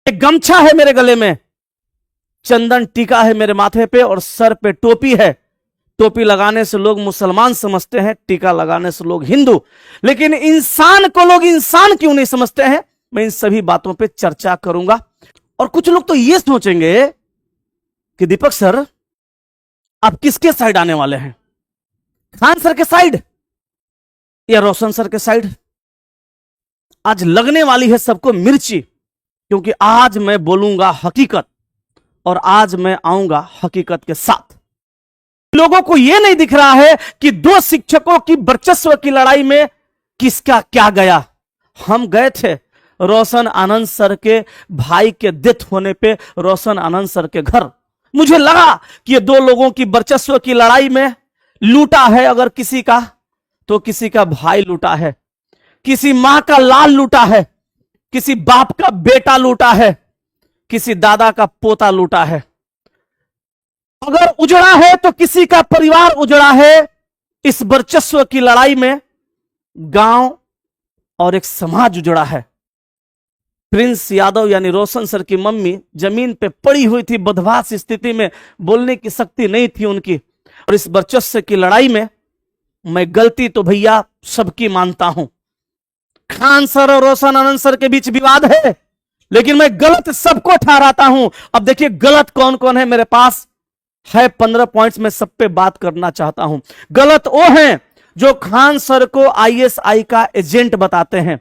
एक गमछा है मेरे गले में, चंदन टीका है मेरे माथे पे और सर पे टोपी है। टोपी लगाने से लोग मुसलमान समझते हैं, टीका लगाने से लोग हिंदू, लेकिन इंसान को लोग इंसान क्यों नहीं समझते हैं? मैं इन सभी बातों पे चर्चा करूंगा। और कुछ लोग तो ये सोचेंगे कि दीपक सर आप किसके साइड आने वाले हैं, खान सर के साइड या रोशन सर के साइड? आज लगने वाली है सबको मिर्ची, क्योंकि आज मैं बोलूंगा हकीकत और आज मैं आऊंगा हकीकत के साथ। लोगों को यह नहीं दिख रहा है कि दो शिक्षकों की वर्चस्व की लड़ाई में किसका क्या गया। हम गए थे रोशन आनंद सर के भाई के डेथ होने पे रोशन आनंद सर के घर। मुझे लगा कि ये दो लोगों की वर्चस्व की लड़ाई में लूटा है अगर किसी का, तो किसी का भाई लूटा है, किसी मां का लाल लूटा है, किसी बाप का बेटा लूटा है, किसी दादा का पोता लूटा है। अगर उजड़ा है तो किसी का परिवार उजड़ा है। इस वर्चस्व की लड़ाई में गांव और एक समाज उजड़ा है। प्रिंस यादव यानी रोशन सर की मम्मी जमीन पे पड़ी हुई थी, बदमाश स्थिति में, बोलने की शक्ति नहीं थी उनकी। और इस वर्चस्व की लड़ाई में मैं गलती तो भैया सबकी मानता हूं। खान सर और रोशन आनंद सर के बीच विवाद है, लेकिन मैं गलत सबको ठहराता हूं। अब देखिए गलत कौन कौन है, मेरे पास है 15 पॉइंट्स में सब पे बात करना चाहता हूं। गलत वो हैं जो खान सर को आईएसआई का एजेंट बताते हैं।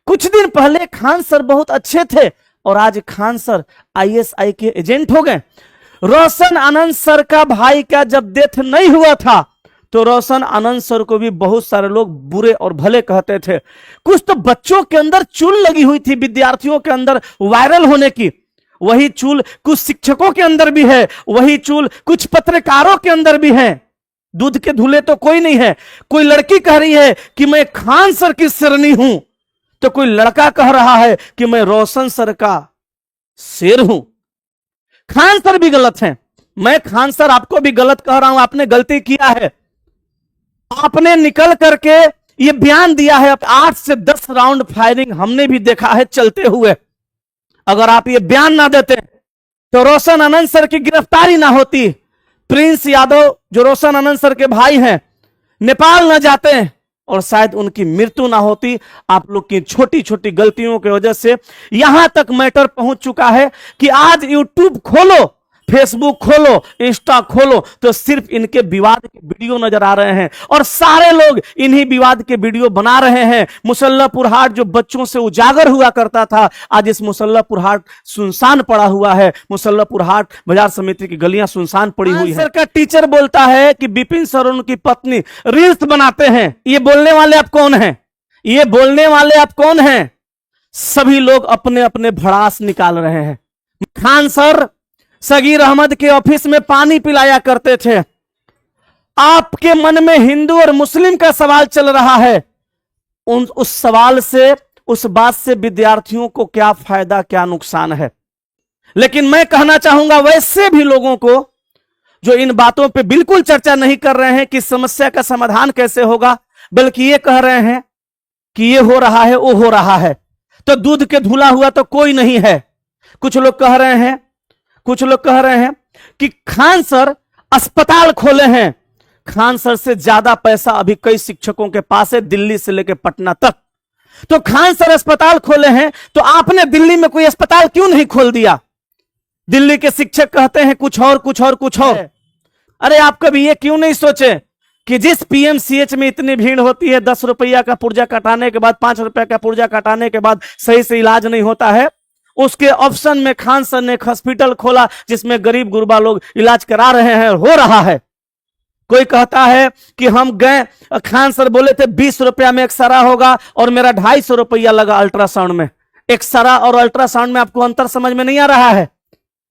कुछ दिन पहले खान सर बहुत अच्छे थे और आज खान सर आईएसआई के एजेंट हो गए। रोशन आनंद सर का भाई का जब डेथ नहीं हुआ था तो रोशन आनंद सर को भी बहुत सारे लोग बुरे और भले कहते थे। कुछ तो बच्चों के अंदर चूल लगी हुई थी, विद्यार्थियों के अंदर वायरल होने की। वही चूल कुछ शिक्षकों के अंदर भी है, वही चूल कुछ पत्रकारों के अंदर भी है। दूध के धुले तो कोई नहीं है। कोई लड़की कह रही है कि मैं खान सर की सिरनी हूं, तो कोई लड़का कह रहा है कि मैं रोशन सर का शेर हूं। खान सर भी गलत हैं, मैं खान सर आपको भी गलत कह रहा हूं। आपने गलती किया है, आपने निकल करके ये बयान दिया है। 8 से 10 राउंड फायरिंग हमने भी देखा है चलते हुए। अगर आप ये बयान ना देते तो रोशन आनंद सर की गिरफ्तारी ना होती, प्रिंस यादव जो रोशन आनंद सर के भाई हैं नेपाल ना जाते और शायद उनकी मृत्यु ना होती। आप लोग की छोटी छोटी गलतियों की वजह से यहां तक मैटर पहुंच चुका है कि आज यूट्यूब खोलो, फेसबुक खोलो, इंस्टा खोलो तो सिर्फ इनके विवाद के वीडियो नजर आ रहे हैं और सारे लोग इन्हीं विवाद के वीडियो बना रहे हैं। मुसल्लापुर हाट जो बच्चों से उजागर हुआ करता था, आज इस मुसल्लापुर हाट सुनसान पड़ा हुआ है। मुसल्लापुर हाट बाजार समिति की गलियां सुनसान पड़ी हुई है। सर का टीचर बोलता है कि विपिन सर उनकी पत्नी रील्स बनाते हैं। ये बोलने वाले आप कौन हैं? ये बोलने वाले आप कौन हैं? सभी लोग अपने अपने भड़ास निकाल रहे हैं। खान सर सगीर अहमद के ऑफिस में पानी पिलाया करते थे। आपके मन में हिंदू और मुस्लिम का सवाल चल रहा है। उस सवाल से, उस बात से विद्यार्थियों को क्या फायदा, क्या नुकसान है? लेकिन मैं कहना चाहूंगा वैसे भी लोगों को जो इन बातों पे बिल्कुल चर्चा नहीं कर रहे हैं कि समस्या का समाधान कैसे होगा, बल्कि ये कह रहे हैं कि ये हो रहा है, वो हो रहा है, तो दूध के धुला हुआ तो कोई नहीं है। कुछ लोग कह रहे हैं कि खान सर अस्पताल खोले हैं। खान सर से ज्यादा पैसा अभी कई शिक्षकों के पास है, दिल्ली से लेकर पटना तक। तो खान सर अस्पताल खोले हैं तो आपने दिल्ली में कोई अस्पताल क्यों नहीं खोल दिया? दिल्ली के शिक्षक कहते हैं कुछ और कुछ और कुछ और। अरे आप कभी ये क्यों नहीं सोचे कि जिस पीएमसीएच में इतनी भीड़ होती है, 10 रुपया का पुर्जा कटाने के बाद, 5 रुपया का पुर्जा कटाने के बाद सही से इलाज नहीं होता है, उसके ऑप्शन में खान सर ने एक हॉस्पिटल खोला जिसमें गरीब गुरबा लोग इलाज करा रहे हैं, हो रहा है। कोई कहता है कि हम गए, खान सर बोले थे 20 रुपया में एक्सरा होगा और मेरा 250 रुपया लगा अल्ट्रासाउंड में। एक्सरा और अल्ट्रासाउंड में आपको अंतर समझ में नहीं आ रहा है?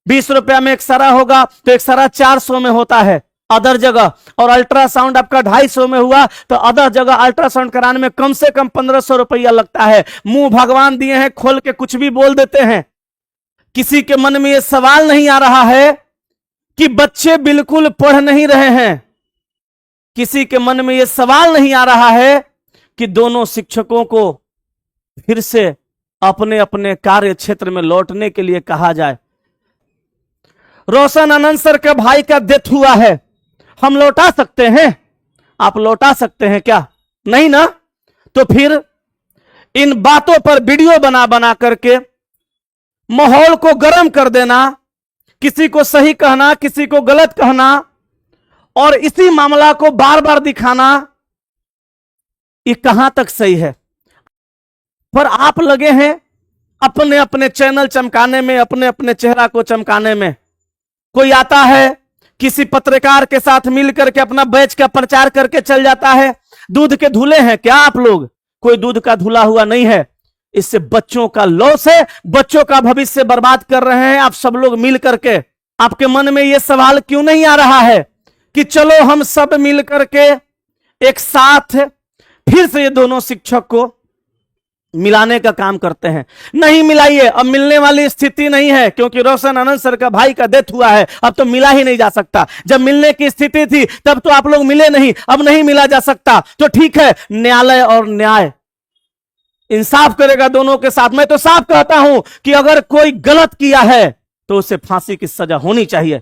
20 रुपया में एक्सरा होगा तो एक्सरा 400 में होता है अदर जगह, और अल्ट्रासाउंड आपका 250 में हुआ तो अदर जगह अल्ट्रासाउंड कराने में कम से कम 1500 रुपया लगता है। मुंह भगवान दिए हैं, खोल के कुछ भी बोल देते हैं। किसी के मन में यह सवाल नहीं आ रहा है कि बच्चे बिल्कुल पढ़ नहीं रहे हैं। किसी के मन में यह सवाल नहीं आ रहा है कि दोनों शिक्षकों को फिर से अपने अपने कार्य क्षेत्र में लौटने के लिए कहा जाए। रोशन आनंद सर के भाई का डेथ हुआ है, हम लौटा सकते हैं? आप लौटा सकते हैं क्या? नहीं ना। तो फिर इन बातों पर वीडियो बना बना करके माहौल को गर्म कर देना, किसी को सही कहना, किसी को गलत कहना, और इसी मामला को बार बार दिखाना, ये कहां तक सही है? पर आप लगे हैं अपने अपने चैनल चमकाने में, अपने अपने चेहरा को चमकाने में। कोई आता है किसी पत्रकार के साथ मिलकर के अपना बैच का प्रचार करके चल जाता है। दूध के धुले हैं क्या आप लोग? कोई दूध का धुला हुआ नहीं है। इससे बच्चों का लॉस है, बच्चों का भविष्य बर्बाद कर रहे हैं आप सब लोग मिल करके। आपके मन में यह सवाल क्यों नहीं आ रहा है कि चलो हम सब मिल करके एक साथ फिर से ये दोनों शिक्षक को मिलाने का काम करते हैं? नहीं मिलाइए, अब मिलने वाली स्थिति नहीं है, क्योंकि रोशन आनंद सर का भाई का डेथ हुआ है, अब तो मिला ही नहीं जा सकता। जब मिलने की स्थिति थी तब तो आप लोग मिले नहीं, अब नहीं मिला जा सकता। तो ठीक है, न्यायालय और न्याय इंसाफ करेगा दोनों के साथ। मैं तो साफ कहता हूं कि अगर कोई गलत किया है तो उसे फांसी की सजा होनी चाहिए।